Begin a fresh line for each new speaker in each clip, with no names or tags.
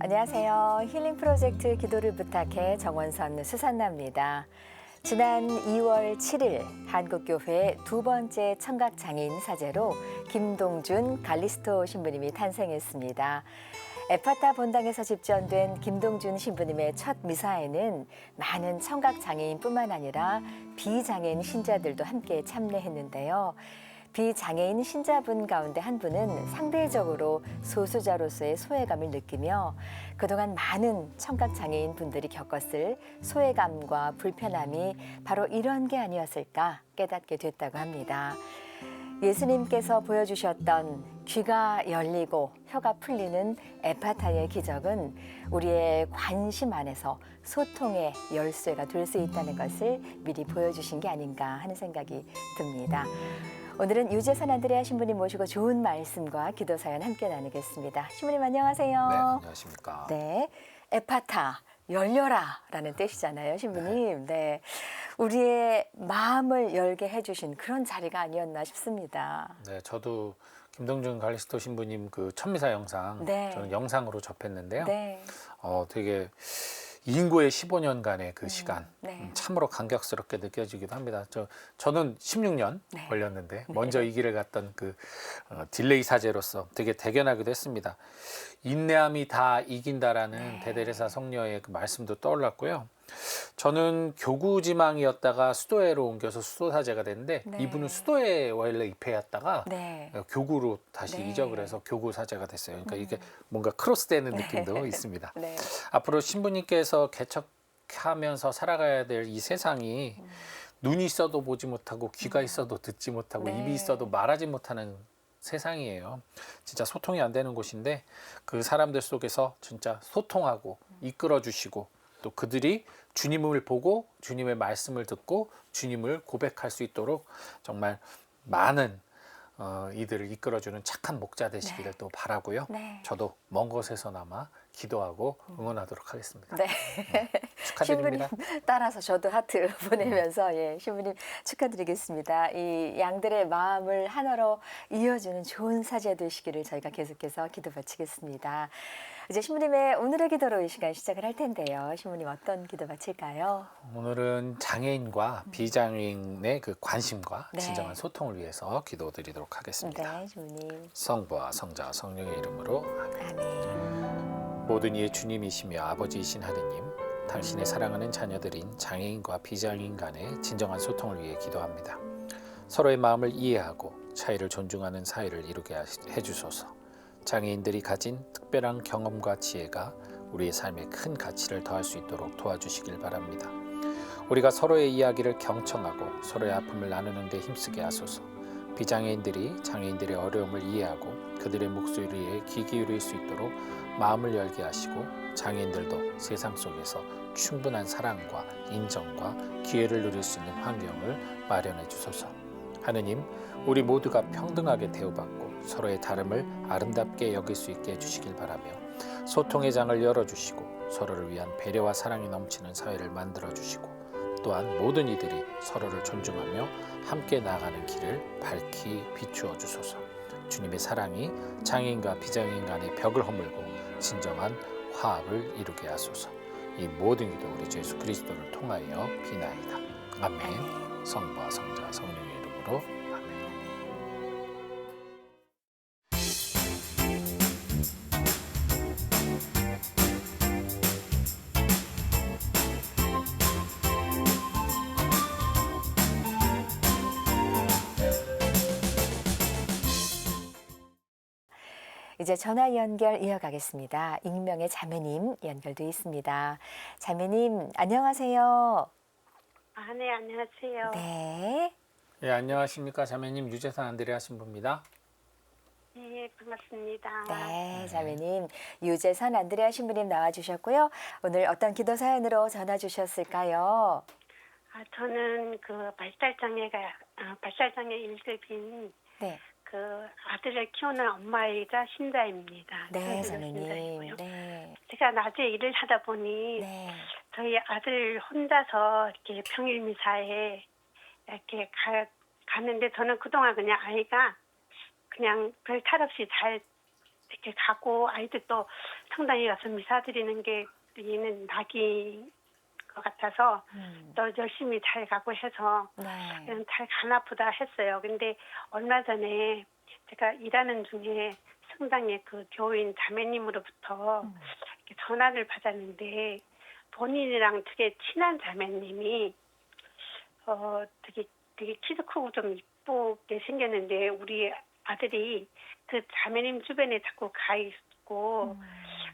안녕하세요. 힐링 프로젝트 기도를 부탁해 정원선 수산나입니다. 지난 2월 7일 한국교회 두 번째 청각장애인 사제로 김동준 갈리스토 신부님이 탄생했습니다. 에파타 본당에서 집전된 김동준 신부님의 첫 미사에는 많은 청각장애인뿐만 아니라 비장애인 신자들도 함께 참여했는데요. 비장애인 신자분 가운데 한 분은 상대적으로 소수자로서의 소외감을 느끼며 그동안 많은 청각장애인 분들이 겪었을 소외감과 불편함이 바로 이런 게 아니었을까 깨닫게 됐다고 합니다. 예수님께서 보여주셨던 귀가 열리고 혀가 풀리는 에파타의 기적은 우리의 관심 안에서 소통의 열쇠가 될 수 있다는 것을 미리 보여주신 게 아닌가 하는 생각이 듭니다. 오늘은 유재선 안드레아 신부님 모시고 좋은 말씀과 기도 사연 함께 나누겠습니다. 신부님 안녕하세요.
네, 안녕하십니까.
네, 에파타 열려라라는 뜻이잖아요, 신부님. 네, 우리의 마음을 열게 해주신 그런 자리가 아니었나 싶습니다.
네, 저도 김동준 갈리스토 신부님 그 천미사 영상 저는 영상으로 접했는데요. 되게 인고의 15년간의 그 시간 참으로 감격스럽게 느껴지기도 합니다. 저는 16년 걸렸는데 먼저 이 길을 갔던 그 딜레이 사제로서 되게 대견하기도 했습니다. 인내함이 다 이긴다라는 대데레사 성녀의 그 말씀도 떠올랐고요. 저는 교구지망이었다가 수도회로 옮겨서 수도사제가 됐는데 이분은 수도회 원래 입회였다가 교구로 다시 이적을 해서 교구사제가 됐어요. 그러니까 이게 뭔가 크로스되는 느낌도 있습니다. 앞으로 신부님께서 개척하면서 살아가야 될 이 세상이 눈이 있어도 보지 못하고 귀가 있어도 듣지 못하고 입이 있어도 말하지 못하는 세상이에요. 진짜 소통이 안 되는 곳인데 그 사람들 속에서 진짜 소통하고 이끌어 주시고 또 그들이 주님을 보고 주님의 말씀을 듣고 주님을 고백할 수 있도록 정말 많은 이들을 이끌어주는 착한 목자 되시기를 또 바라고요. 저도 먼 곳에서나마 기도하고 응원하도록 하겠습니다. 축하드립니다.
신부님 따라서 저도 하트 보내면서 신부님 축하드리겠습니다. 이 양들의 마음을 하나로 이어주는 좋은 사제 되시기를 저희가 계속해서 기도 바치겠습니다. 이제 신부님의 오늘의 기도로 이 시간 시작을 할 텐데요. 신부님 어떤 기도 바칠까요?
오늘은 장애인과 비장애인의 그 관심과 진정한 소통을 위해서 기도드리도록 하겠습니다.
네, 주님.
성부와 성자 성령의 이름으로
아멘.
모든 이의 주님이시며 아버지이신 하느님, 당신의 사랑하는 자녀들인 장애인과 비장애인 간의 진정한 소통을 위해 기도합니다. 서로의 마음을 이해하고 차이를 존중하는 사이를 이루게 해주소서. 장애인들이 가진 특별한 경험과 지혜가 우리의 삶에 큰 가치를 더할 수 있도록 도와주시길 바랍니다. 우리가 서로의 이야기를 경청하고 서로의 아픔을 나누는 데 힘쓰게 하소서. 비장애인들이 장애인들의 어려움을 이해하고 그들의 목소리에 귀 기울일 수 있도록 마음을 열게 하시고 장애인들도 세상 속에서 충분한 사랑과 인정과 기회를 누릴 수 있는 환경을 마련해 주소서. 하느님, 우리 모두가 평등하게 대우받고 서로의 다름을 아름답게 여길 수 있게 해주시길 바라며 소통의 장을 열어주시고 서로를 위한 배려와 사랑이 넘치는 사회를 만들어주시고 또한 모든 이들이 서로를 존중하며 함께 나아가는 길을 밝히 비추어 주소서. 주님의 사랑이 장애인과 비장애인 간의 벽을 허물고 진정한 화합을 이루게 하소서. 이 모든 기도 우리 주 예수 그리스도를 통하여 비나이다. 아멘. 성부와 성자 성령의 이름으로 아멘.
이제 전화 연결 이어가겠습니다. 익명의 자매님 연결돼 있습니다. 자매님 안녕하세요.
네, 안녕하세요.
네.
네, 안녕하십니까 자매님 유재선 안드레아 신부입니다.
네, 반갑습니다.
네, 자매님 유재선 안드레아 신부님 나와주셨고요. 오늘 어떤 기도 사연으로 전화 주셨을까요?
저는 그 발달장애 1급인 그 아들을 키우는 엄마이자 신자입니다.
네, 자매님. 네.
제가 낮에 일을 하다 보니 저희 아들 혼자서 이렇게 평일 미사에 이렇게 가는데 저는 그동안 그냥 아이가 그냥 별 탈 없이 잘 이렇게 가고 아이들도 상당히 가서 미사 드리는 게 얘는 낙이 것 같아서 또 열심히 잘 가고 해서 잘 가나 보다 했어요. 근데 얼마 전에 제가 일하는 중에 성당의 그 교인 자매님으로부터 이렇게 전화를 받았는데 본인이랑 되게 친한 자매님이 되게 키도 크고 좀 이쁘게 생겼는데 우리 아들이 그 자매님 주변에 자꾸 가 있고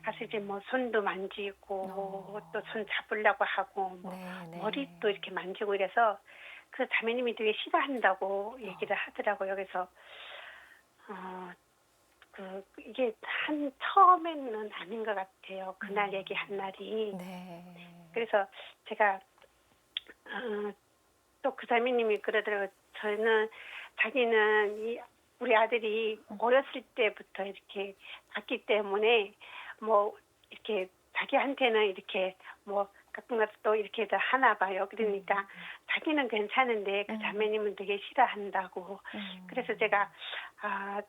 가서 이제 뭐 손도 만지고 또 손 잡으려고 하고 뭐 머리도 이렇게 만지고 이래서 그 자매님이 되게 싫어한다고 얘기를 하더라고요. 그래서 이게 처음에는 아닌 것 같아요. 그날 얘기한 날이. 그래서 제가 또 그 자매님이 그러더라고요. 자기는 우리 아들이 어렸을 때부터 이렇게 봤기 때문에 뭐 이렇게 자기한테는 이렇게 뭐 가끔 가서 또 이렇게 하나 봐요. 그러니까 자기는 괜찮은데 그 자매님은 되게 싫어한다고. 그래서 제가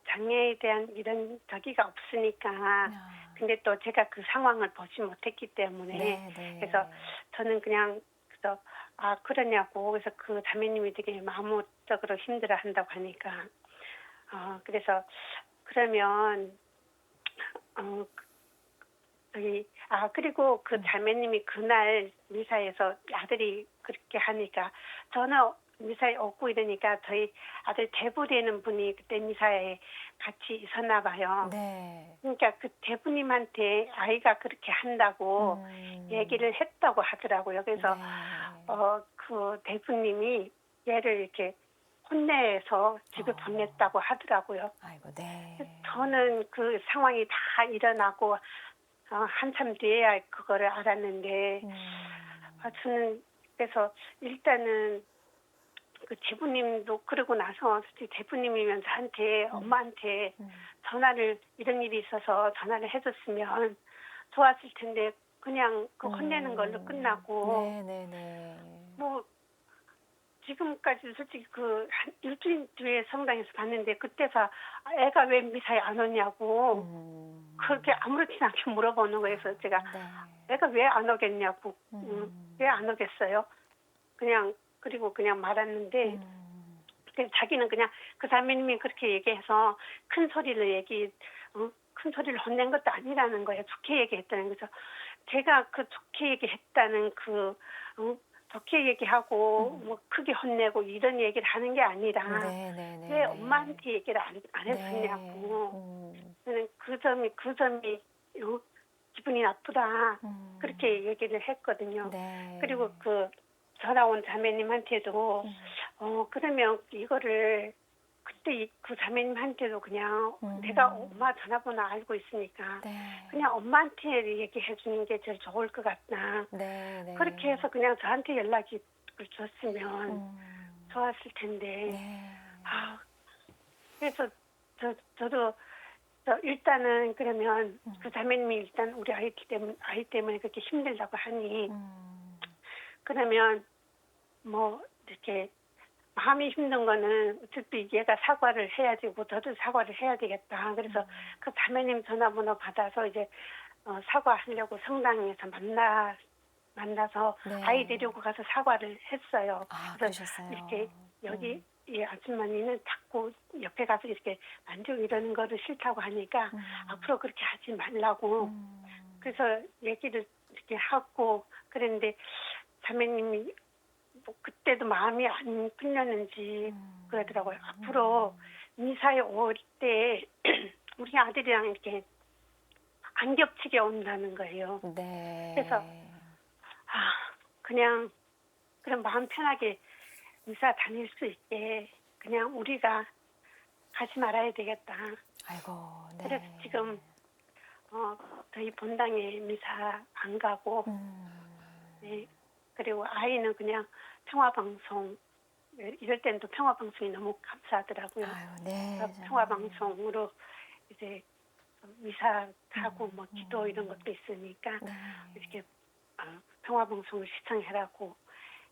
장애에 대한 이런 저기가 없으니까 근데 또 제가 그 상황을 보지 못했기 때문에 그래서 저는 그냥 그래서 그러냐고. 그래서 그 자매님이 되게 마음적으로 힘들어한다고 하니까 그래서 그러면 그리고 그 자매님이 그날 미사에서 아들이 그렇게 하니까 저는 미사에 없고 이러니까 저희 아들 대부되는 분이 그때 미사에 같이 있었나 봐요. 그러니까 그 대부님한테 아이가 그렇게 한다고 얘기를 했다고 하더라고요. 그래서 그 대부님이 얘를 이렇게 혼내서 집에 보냈다고 하더라고요. 저는 그 상황이 다 일어나고 한참 뒤에야 그거를 알았는데 저는 그래서 일단은 그 대부님도 그러고 나서 대부님이면 저한테 엄마한테 전화를 이런 일이 있어서 전화를 해줬으면 좋았을 텐데 그냥 그 혼내는 걸로 끝나고 뭐 지금까지 솔직히 그 한 일주일 뒤에 성당에서 봤는데 그때서 애가 왜 미사에 안 오냐고 그렇게 아무렇지 않게 물어보는 거예요. 그래서 제가 애가 왜 안 오겠냐고 왜 안 오겠어요? 그리고 그냥 말았는데 자기는 그냥 그 자매님이 그렇게 얘기해서 큰 소리를 혼낸 것도 아니라는 거예요. 좋게 얘기했다는 거죠. 제가 그 좋게 얘기했다는 좋게 얘기하고 뭐 크게 혼내고 이런 얘기를 하는 게 아니라 왜 엄마한테 얘기를 안 해줬냐고. 저는 그 점이 기분이 나쁘다 그렇게 얘기를 했거든요. 그리고 그 전화 온 자매님한테도 그러면 이거를 그때 그 자매님한테도 그냥 내가 엄마 전화번호 알고 있으니까 그냥 엄마한테 얘기해 주는 게 제일 좋을 것 같다. 그렇게 해서 그냥 저한테 연락을 줬으면 좋았을 텐데. 그래서 저도 일단은 그러면 그 자매님이 일단 우리 아이 때문에 그렇게 힘들다고 하니 그러면 뭐 이렇게 마음이 힘든 거는 어차피 얘가 사과를 해야 되고 저도 사과를 해야 되겠다. 그래서 그 자매님 전화번호 받아서 이제 사과하려고 성당에서 만나서 아이 데리고 가서 사과를 했어요. 그래서 이렇게 여기 이 아줌마니는 자꾸 옆에 가서 이렇게 만지고 이러는 거를 싫다고 하니까 앞으로 그렇게 하지 말라고 그래서 얘기를 이렇게 하고 그랬는데 자매님이 뭐 그때도 마음이 안 풀렸는지 그러더라고요. 앞으로 미사에 올 때 우리 아들이랑 이렇게 안 겹치게 온다는 거예요. 그래서 그냥 마음 편하게 미사 다닐 수 있게 그냥 우리가 가지 말아야 되겠다. 그래서 지금 저희 본당에 미사 안 가고 그리고 아이는 그냥 평화방송 이럴 때는 또 평화방송이 너무 감사하더라고요. 평화방송으로 이제 미사 하고 뭐 기도 이런 것도 있으니까 이렇게 평화방송을 시청하라고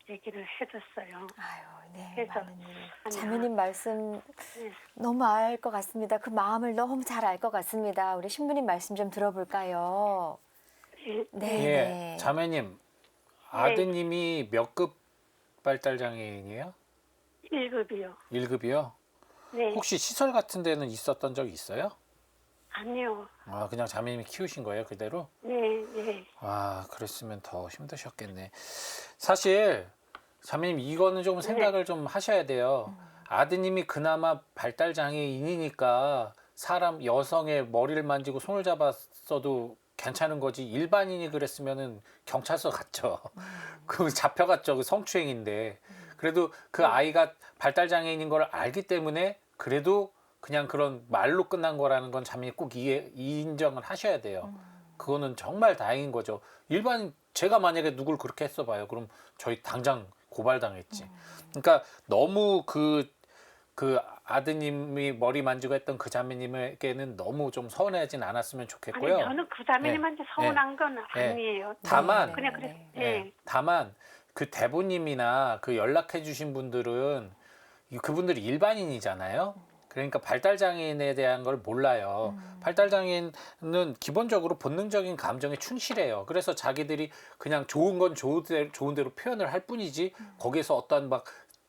얘기를 해줬어요.
아유, 네.
그래서
많은 일. 자매님 말씀
네.
너무 알 것 같습니다. 그 마음을 너무 잘 알 것 같습니다. 우리 신부님 말씀 좀 들어볼까요? 네.
예,
네.
자매님, 아드님이 몇 급 발달 장애인이에요?
1급이요.
1급이요?
네.
혹시 시설 같은 데는 있었던 적이 있어요?
아니요.
아, 그냥 자매님이 키우신 거예요, 그대로?
네, 네.
아, 그랬으면 더 힘드셨겠네. 사실 자매님 이거는 좀 생각을 좀 하셔야 돼요. 아드님이 그나마 발달 장애인이니까 사람 여성의 머리를 만지고 손을 잡았어도 괜찮은 거지. 일반인이 그랬으면은 경찰서 갔죠. 그 잡혀갔죠. 그 성추행인데. 그래도 그 아이가 발달 장애인인 걸 알기 때문에 그래도 그냥 그런 말로 끝난 거라는 건 자매님 꼭 인정을 하셔야 돼요. 그거는 정말 다행인 거죠. 일반 제가 만약에 누굴 그렇게 했어 봐요. 그럼 저희 당장 고발당했지. 그러니까 너무 그 아드님이 머리 만지고 했던 그 자매님에게는 너무 좀 서운하진 않았으면 좋겠고요.
아니, 저는 그 자매님한테 서운한 건 아니에요.
다만
그냥
다만 그 대부님이나 그 연락해 주신 분들은 그분들이 일반인이잖아요. 그러니까 발달 장애인에 대한 걸 몰라요. 발달 장애인은 기본적으로 본능적인 감정에 충실해요. 그래서 자기들이 그냥 좋은 건 좋은 대로 표현을 할 뿐이지 거기에서 어떤 막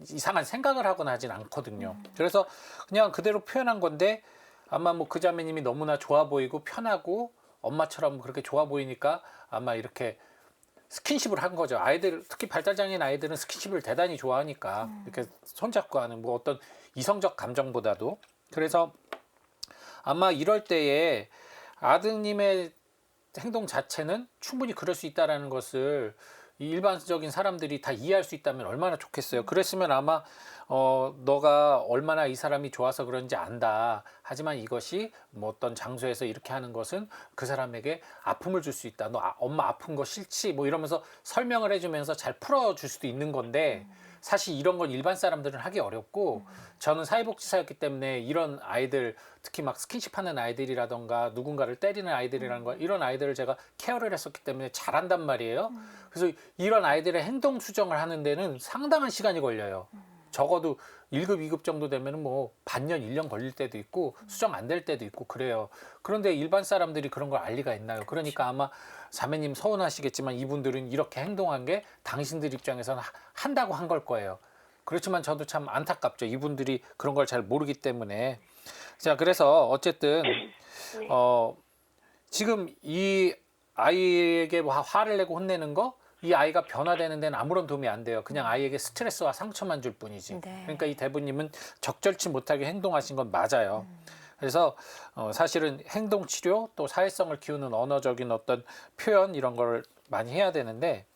이상한 생각을 하거나 하진 않거든요. 그래서 그냥 그대로 표현한 건데 아마 뭐 그 자매님이 너무나 좋아 보이고 편하고 엄마처럼 그렇게 좋아 보이니까 아마 이렇게 스킨십을 한 거죠. 아이들, 특히 발달장애인 아이들은 스킨십을 대단히 좋아하니까 이렇게 손잡고 하는 뭐 어떤 이성적 감정보다도. 그래서 아마 이럴 때에 아드님의 행동 자체는 충분히 그럴 수 있다라는 것을 이 일반적인 사람들이 다 이해할 수 있다면 얼마나 좋겠어요. 그랬으면 아마 너가 얼마나 이 사람이 좋아서 그런지 안다. 하지만 이것이 뭐 어떤 장소에서 이렇게 하는 것은 그 사람에게 아픔을 줄 수 있다. 너 엄마 아픈 거 싫지? 뭐 이러면서 설명을 해주면서 잘 풀어줄 수도 있는 건데 사실 이런 건 일반 사람들은 하기 어렵고 저는 사회복지사였기 때문에 이런 아이들 특히 막 스킨십하는 아이들이라던가 누군가를 때리는 아이들이라는 거 이런 아이들을 제가 케어를 했었기 때문에 잘한단 말이에요. 그래서 이런 아이들의 행동 수정을 하는 데는 상당한 시간이 걸려요. 적어도 1급, 2급 정도 되면 뭐 반년, 1년 걸릴 때도 있고 수정 안 될 때도 있고 그래요. 그런데 일반 사람들이 그런 걸 알 리가 있나요? 그러니까 아마 자매님 서운하시겠지만 이분들은 이렇게 행동한 게 당신들 입장에서는 한다고 한 걸 거예요. 그렇지만 저도 참 안타깝죠. 이분들이 그런 걸 잘 모르기 때문에. 자, 그래서 어쨌든 지금 이 아이에게 화를 내고 혼내는 거 이 아이가 변화되는 데는 아무런 도움이 안 돼요. 그냥 아이에게 스트레스와 상처만 줄 뿐이지. 그러니까 이 대부님은 적절치 못하게 행동하신 건 맞아요. 그래서 사실은 행동치료 또 사회성을 키우는 언어적인 어떤 표현 이런 걸 많이 해야 되는데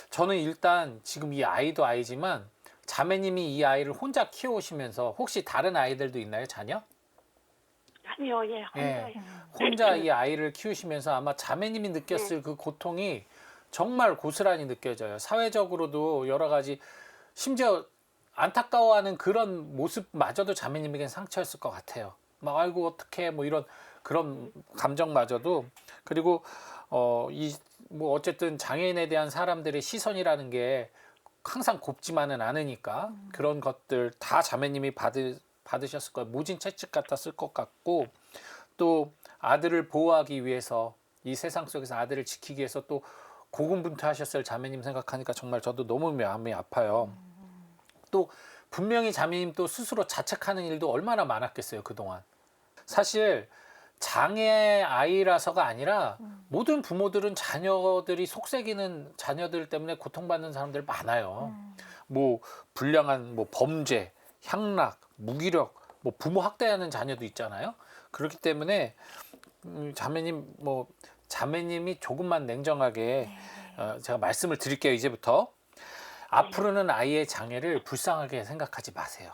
저는 일단 지금 이 아이도 아이지만 자매님이 이 아이를 혼자 키워오시면서 혹시 다른 아이들도 있나요? 자녀?
아니요, 혼자요.
혼자 이 아이를 키우시면서 아마 자매님이 느꼈을 그 고통이 정말 고스란히 느껴져요. 사회적으로도 여러 가지 심지어 안타까워하는 그런 모습마저도 자매님에겐 상처였을 것 같아요. 막 아이고 어떡해 뭐 이런 그런 감정마저도. 그리고 뭐 어쨌든 장애인에 대한 사람들의 시선이라는 게 항상 곱지만은 않으니까 그런 것들 다 자매님이 받으셨을 거예요. 모진 채찍 같았을 것 같고 또 아들을 보호하기 위해서 이 세상 속에서 아들을 지키기 위해서 또 고군분투하셨을 자매님 생각하니까 정말 저도 너무 마음이 아파요. 또 분명히 자매님 또 스스로 자책하는 일도 얼마나 많았겠어요, 그동안. 사실 장애 아이라서가 아니라 모든 부모들은 자녀들이 속썩이는 자녀들 때문에 고통받는 사람들 많아요. 뭐 불량한 뭐 범죄, 향락, 무기력, 뭐 부모 학대하는 자녀도 있잖아요. 그렇기 때문에 자매님이 조금만 냉정하게 제가 말씀을 드릴게요. 이제부터 앞으로는 아이의 장애를 불쌍하게 생각하지 마세요.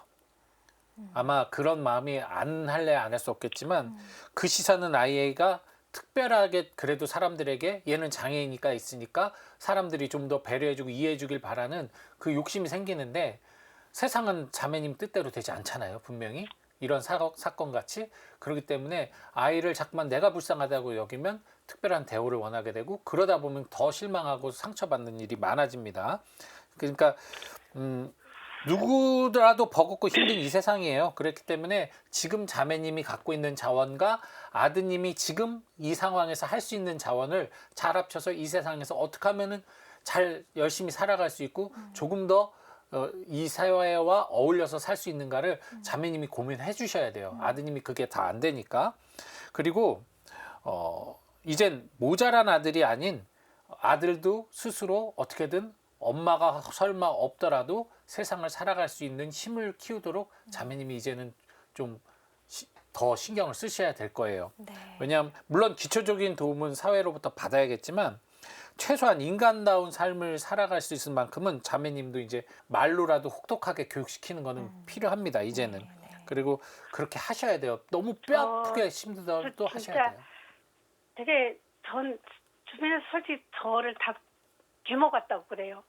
아마 그런 마음이 안 할 수 없겠지만 그 시선은 아이가 특별하게 그래도 사람들에게 얘는 장애이니까 있으니까 사람들이 좀 더 배려해주고 이해해주길 바라는 그 욕심이 생기는데 세상은 자매님 뜻대로 되지 않잖아요. 분명히 이런 사건 같이. 그렇기 때문에 아이를 자꾸만 내가 불쌍하다고 여기면 특별한 대우를 원하게 되고 그러다 보면 더 실망하고 상처받는 일이 많아집니다. 그러니까 누구라도 버겁고 힘든 이 세상이에요. 그렇기 때문에 지금 자매님이 갖고 있는 자원과 아드님이 지금 이 상황에서 할 수 있는 자원을 잘 합쳐서 이 세상에서 어떻게 하면은 잘 열심히 살아갈 수 있고 조금 더 이 사회와 어울려서 살 수 있는가를 자매님이 고민해 주셔야 돼요. 아드님이 그게 다 안 되니까. 그리고 이젠 모자란 아들이 아닌 아들도 스스로 어떻게든 엄마가 설마 없더라도 세상을 살아갈 수 있는 힘을 키우도록 자매님이 이제는 좀 더 신경을 쓰셔야 될 거예요.
네.
왜냐하면 물론 기초적인 도움은 사회로부터 받아야겠지만 최소한 인간다운 삶을 살아갈 수 있을 만큼은 자매님도 이제 말로라도 혹독하게 교육시키는 거는 필요합니다. 이제는.
네, 네.
그리고 그렇게 하셔야 돼요. 너무 뼈 아프게 힘들어도 하셔야 돼요.
되게 전 주변에서 솔직히 저를 다 계모 같다고 그래요.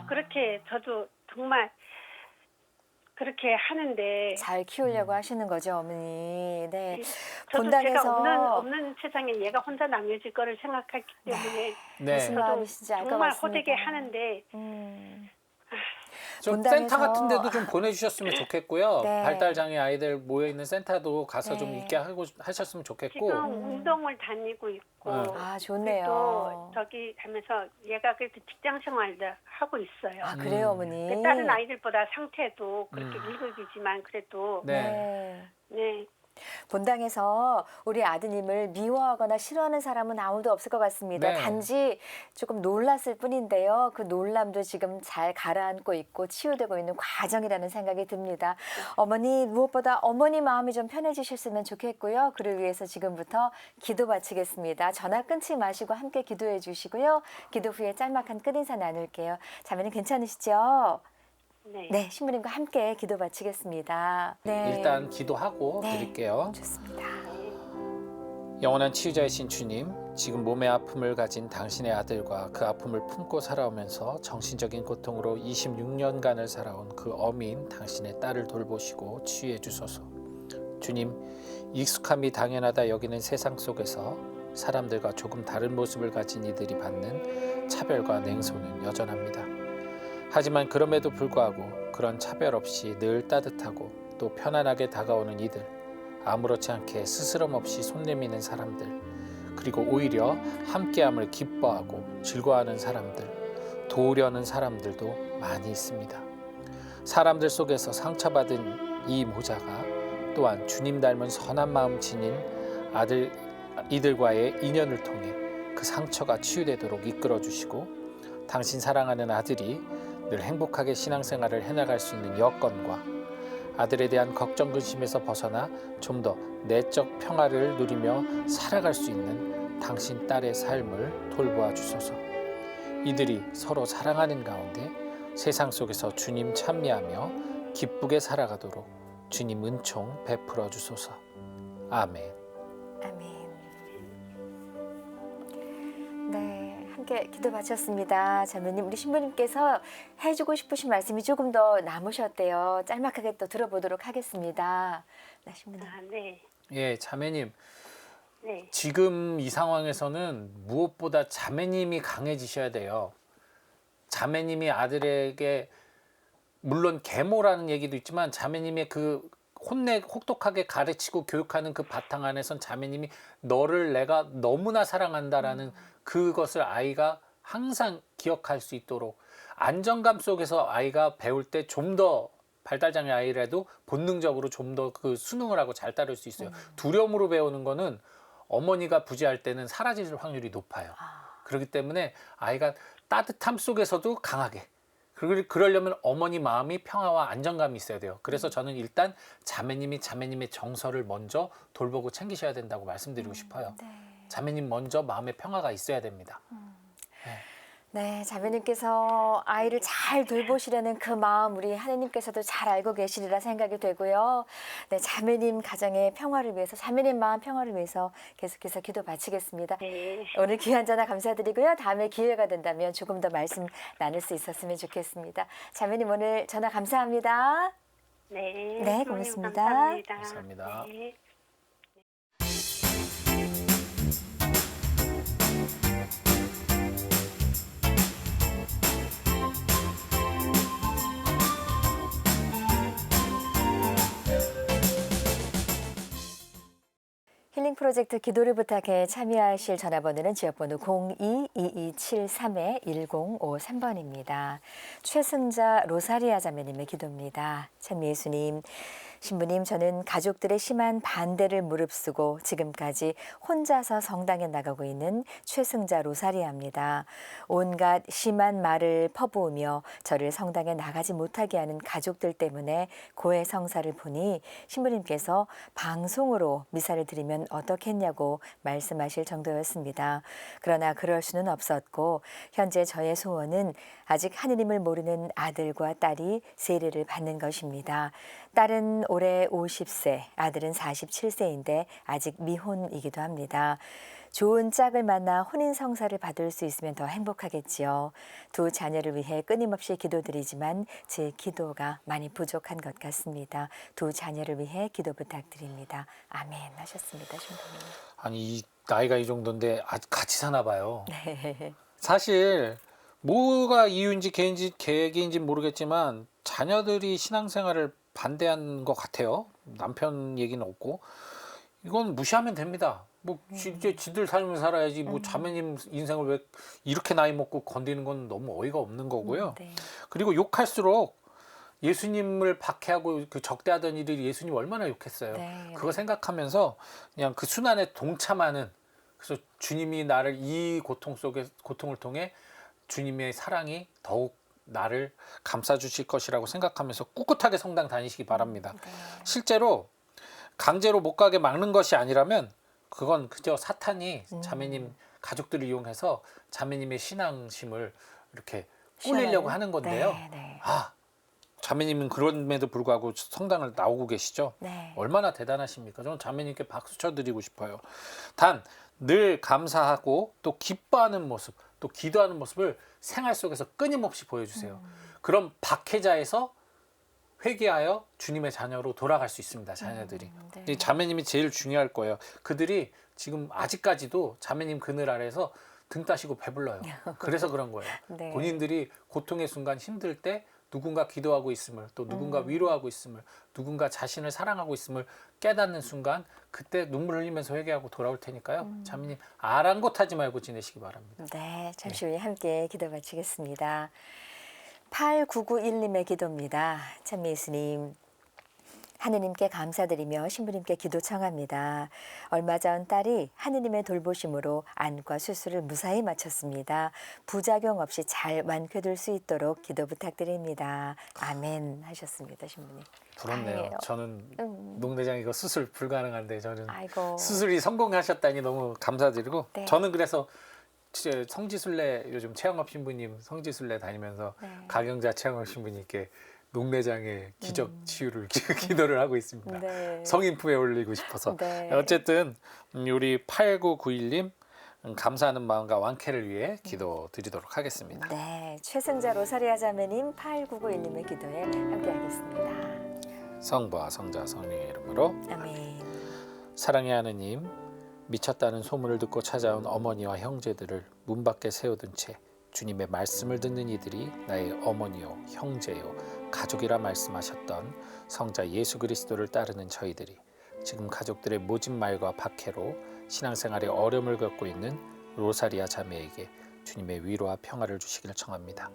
그렇게 저도 정말 그렇게 하는데
잘 키우려고 하시는 거죠, 어머니. 네.
저도
본당에서
제가 없는 세상에 얘가 혼자 남겨질 거를 생각하기 때문에
네.
무슨 마음이신지 알 것
정말
같습니다.
호되게 하는데
좀
본당에서
센터 같은 데도 좀 보내주셨으면 좋겠고요.
네.
발달장애 아이들 모여있는 센터도 가서
네.
좀 있게 하셨으면 좋겠고.
지금 운동을 다니고 있고
아, 좋네요.
또 저기 하면서 얘가 그래도 직장 생활도 하고 있어요.
아, 그래요, 어머니.
그 다른 아이들보다 상태도 그렇게 미국이지만 그래도
네.
네.
본당에서 우리 아드님을 미워하거나 싫어하는 사람은 아무도 없을 것 같습니다.
네.
단지 조금 놀랐을 뿐인데요. 그 놀람도 지금 잘 가라앉고 있고 치유되고 있는 과정이라는 생각이 듭니다. 어머니, 무엇보다 어머니 마음이 좀 편해지셨으면 좋겠고요. 그를 위해서 지금부터 기도 바치겠습니다. 전화 끊지 마시고 함께 기도해 주시고요. 기도 후에 짤막한 끝인사 나눌게요. 자매님 괜찮으시죠? 네, 신부님과 함께 기도 바치겠습니다. 네.
일단 기도하고
네.
드릴게요.
좋습니다.
영원한 치유자이신 주님, 지금 몸의 아픔을 가진 당신의 아들과 그 아픔을 품고 살아오면서 정신적인 고통으로 26년간을 살아온 그 어미인 당신의 딸을 돌보시고 치유해 주소서. 주님, 익숙함이 당연하다 여기는 세상 속에서 사람들과 조금 다른 모습을 가진 이들이 받는 차별과 냉소는 여전합니다. 하지만 그럼에도 불구하고 그런 차별 없이 늘 따뜻하고 또 편안하게 다가오는 이들, 아무렇지 않게 스스럼 없이 손 내미는 사람들, 그리고 오히려 함께함을 기뻐하고 즐거워하는 사람들, 도우려는 사람들도 많이 있습니다. 사람들 속에서 상처받은 이 모자가 또한 주님 닮은 선한 마음 지닌 이들과의 인연을 통해 그 상처가 치유되도록 이끌어 주시고 당신 사랑하는 아들이 늘 행복하게 신앙생활을 해나갈 수 있는 여건과 아들에 대한 걱정 근심에서 벗어나 좀 더 내적 평화를 누리며 살아갈 수 있는 당신 딸의 삶을 돌보아 주소서. 이들이 서로 사랑하는 가운데 세상 속에서 주님 찬미하며 기쁘게 살아가도록 주님 은총 베풀어 주소서. 아멘.
아멘. 네, 함께 기도 바쳤습니다. 자매님, 우리 신부님께서 해주고 싶으신 말씀이 조금 더 남으셨대요. 짤막하게 또 들어보도록 하겠습니다. 네, 신부님.
네.
예, 자매님.
네.
지금 이 상황에서는 무엇보다 자매님이 강해지셔야 돼요. 자매님이 아들에게 물론 계모라는 얘기도 있지만 자매님의 그 혹독하게 가르치고 교육하는 그 바탕 안에선 자매님이 너를 내가 너무나 사랑한다라는 그것을 아이가 항상 기억할 수 있도록 안정감 속에서 아이가 배울 때 좀 더 발달장애 아이라도 본능적으로 좀 더 그 수능을 하고 잘 따를 수 있어요. 두려움으로 배우는 거는 어머니가 부재할 때는 사라질 확률이 높아요. 그렇기 때문에 아이가 따뜻함 속에서도 강하게, 그러려면 어머니 마음이 평화와 안정감이 있어야 돼요. 그래서 저는 일단 자매님의 정서를 먼저 돌보고 챙기셔야 된다고 말씀드리고 싶어요.
네.
자매님 먼저 마음의 평화가 있어야 됩니다.
네, 자매님께서 아이를 잘 돌보시려는 그 마음 우리 하느님께서도 잘 알고 계시리라 생각이 되고요. 네, 자매님 가정의 평화를 위해서, 자매님 마음 평화를 위해서 계속해서 기도 바치겠습니다.
네.
오늘 귀한 전화 감사드리고요. 다음에 기회가 된다면 조금 더 말씀 나눌 수 있었으면 좋겠습니다. 자매님 오늘 전화 감사합니다.
네.
네, 고맙습니다.
감사합니다.
감사합니다.
네.
힐링 프로젝트 기도를 부탁해 참여하실 전화번호는 지역번호 02-2273-1053번입니다. 최승자 로사리아 자매님의 기도입니다. 참 예수님, 신부님, 저는 가족들의 심한 반대를 무릅쓰고 지금까지 혼자서 성당에 나가고 있는 최승자 로사리아입니다. 온갖 심한 말을 퍼부으며 저를 성당에 나가지 못하게 하는 가족들 때문에 고해성사를 보니 신부님께서 방송으로 미사를 드리면 어떻겠냐고 말씀하실 정도였습니다. 그러나 그럴 수는 없었고 현재 저의 소원은 아직 하느님을 모르는 아들과 딸이 세례를 받는 것입니다. 딸은 올해 50세, 아들은 47세인데 아직 미혼이기도 합니다. 좋은 짝을 만나 혼인성사를 받을 수 있으면 더 행복하겠지요. 두 자녀를 위해 끊임없이 기도드리지만 제 기도가 많이 부족한 것 같습니다. 두 자녀를 위해 기도 부탁드립니다. 아멘 하셨습니다. 신부님.
아니 이 나이가 이 정도인데 아직 같이 사나 봐요.
네.
사실 뭐가 이유인지 계기인지 모르겠지만 자녀들이 신앙생활을 반대한 것 같아요. 남편 얘기는 없고 이건 무시하면 됩니다. 뭐 이제 지들 삶을 살아야지 뭐 자매님 인생을 왜 이렇게 나이 먹고 건드리는 건 너무 어이가 없는 거고요.
네.
그리고 욕할수록 예수님을 박해하고 그 적대하던 일을 예수님 얼마나 욕했어요.
네.
그거 생각하면서 그냥 그 순환에 동참하는, 그래서 주님이 나를 이 고통을 통해 주님의 사랑이 더욱 나를 감싸주실 것이라고 생각하면서 꿋꿋하게 성당 다니시기 바랍니다.
네.
실제로 강제로 못 가게 막는 것이 아니라면 그건 그저 사탄이 자매님 가족들을 이용해서 자매님의 신앙심을 이렇게 꿀리려고 하는 건데요.
네, 네.
자매님은 그럼에도 불구하고 성당을 나오고 계시죠.
네.
얼마나 대단하십니까? 저는 자매님께 박수 쳐드리고 싶어요. 단 늘 감사하고 또 기뻐하는 모습, 또 기도하는 모습을 생활 속에서 끊임없이 보여주세요. 그럼 박해자에서 회개하여 주님의 자녀로 돌아갈 수 있습니다. 자녀들이.
네.
이 자매님이 제일 중요할 거예요. 그들이 지금 아직까지도 자매님 그늘 아래에서 등 따시고 배불러요. 그래서 그런 거예요.
네.
본인들이 고통의 순간 힘들 때 누군가 기도하고 있음을, 또 누군가 위로하고 있음을, 누군가 자신을 사랑하고 있음을 깨닫는 순간 그때 눈물 흘리면서 회개하고 돌아올 테니까요. 자매님 아랑곳하지 말고 지내시기 바랍니다.
네, 잠시 후에 함께 기도 마치겠습니다. 8991님의 기도입니다. 참 예수님, 하느님께 감사드리며 신부님께 기도 청합니다. 얼마 전 딸이 하느님의 돌보심으로 안과 수술을 무사히 마쳤습니다. 부작용 없이 잘 완쾌될 수 있도록 기도 부탁드립니다. 아멘 하셨습니다. 신부님.
부럽네요.
다행이에요.
저는 농대장 이거 수술 불가능한데 저는
아이고.
수술이 성공하셨다니 너무 감사드리고
네.
저는 그래서 성지순례 요즘 최영업 신부님 성지순례 다니면서
네.
가경자 최영업 신부님께 농내장의 기적 치유를 기도를 하고 있습니다.
네.
성인품에 올리고 싶어서.
네.
어쨌든 우리 8991님 감사하는 마음과 완쾌를 위해 기도 드리도록 하겠습니다.
네, 최승자 로사리아 자매님 8991님의 기도에 함께하겠습니다.
성부와 성자 성령의 이름으로
아멘.
사랑의 하느님, 미쳤다는 소문을 듣고 찾아온 어머니와 형제들을 문 밖에 세워둔 채 주님의 말씀을 듣는 이들이 나의 어머니요 형제요 가족이라 말씀하셨던 성자 예수 그리스도를 따르는 저희들이 지금 가족들의 모진 말과 박해로 신앙생활에 어려움을 겪고 있는 로사리아 자매에게 주님의 위로와 평화를 주시길 청합니다.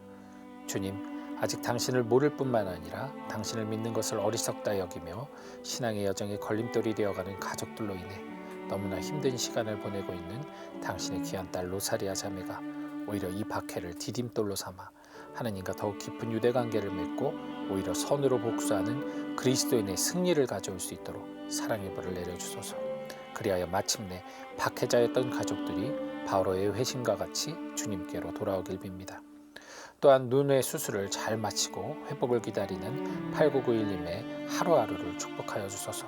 주님, 아직 당신을 모를 뿐만 아니라 당신을 믿는 것을 어리석다 여기며 신앙의 여정에 걸림돌이 되어가는 가족들로 인해 너무나 힘든 시간을 보내고 있는 당신의 귀한 딸 로사리아 자매가 오히려 이 박해를 디딤돌로 삼아 하느님과 더욱 깊은 유대관계를 맺고 오히려 선으로 복수하는 그리스도인의 승리를 가져올 수 있도록 사랑의 벌을 내려주소서. 그리하여 마침내 박해자였던 가족들이 바로의 회심과 같이 주님께로 돌아오길 빕니다. 또한 눈의 수술을 잘 마치고 회복을 기다리는 8991님의 하루하루를 축복하여 주소서.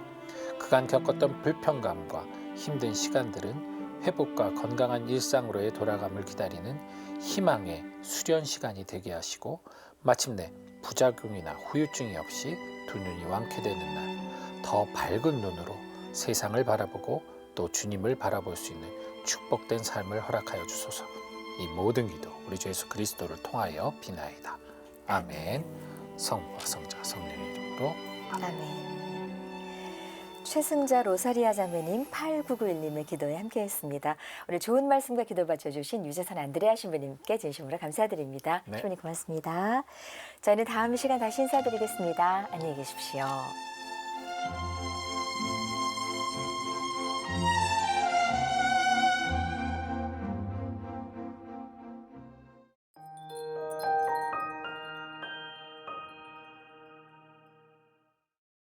그간 겪었던 불평감과 힘든 시간들은 회복과 건강한 일상으로의 돌아감을 기다리는 희망의 수련 시간이 되게 하시고 마침내 부작용이나 후유증이 없이 두 눈이 완쾌되는 날 더 밝은 눈으로 세상을 바라보고 또 주님을 바라볼 수 있는 축복된 삶을 허락하여 주소서. 이 모든 기도 우리 주 예수 그리스도를 통하여 비나이다. 아멘. 성부와 성자 성령의 이름으로
아멘. 최승자 로사리아 자매님 8991님의 기도에 함께했습니다. 오늘 좋은 말씀과 기도 받쳐주신 유재선 안드레아 신부님께 진심으로 감사드립니다.
네.
신부님 고맙습니다. 저희는 다음 시간 다시 인사드리겠습니다. 안녕히 계십시오.